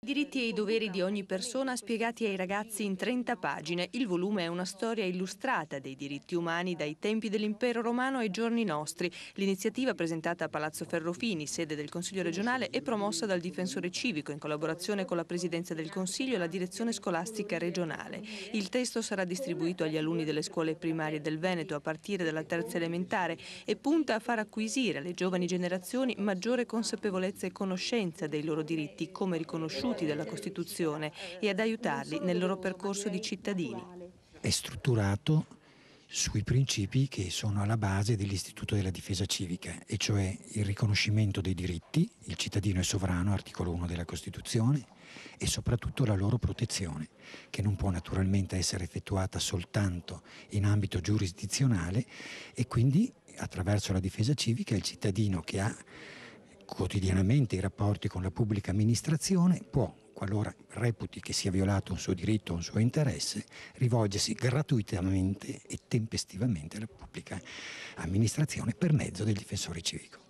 Diritti e i doveri di ogni persona spiegati ai ragazzi in 30 pagine. Il volume è una storia illustrata dei diritti umani dai tempi dell'Impero Romano ai giorni nostri. L'iniziativa, presentata a Palazzo Ferrofini, sede del Consiglio regionale, è promossa dal Difensore Civico in collaborazione con la Presidenza del Consiglio e la Direzione Scolastica Regionale. Il testo sarà distribuito agli alunni delle scuole primarie del Veneto a partire dalla terza elementare e punta a far acquisire alle giovani generazioni maggiore consapevolezza e conoscenza dei loro diritti come riconosciuti dalla Costituzione e ad aiutarli nel loro percorso di cittadini. È strutturato sui principi che sono alla base dell'Istituto della Difesa Civica, e cioè il riconoscimento dei diritti, il cittadino è sovrano, articolo 1 della Costituzione, e soprattutto la loro protezione, che non può naturalmente essere effettuata soltanto in ambito giurisdizionale, e quindi attraverso la difesa civica il cittadino che ha quotidianamente i rapporti con la pubblica amministrazione può, qualora reputi che sia violato un suo diritto o un suo interesse, rivolgersi gratuitamente e tempestivamente alla pubblica amministrazione per mezzo del difensore civico.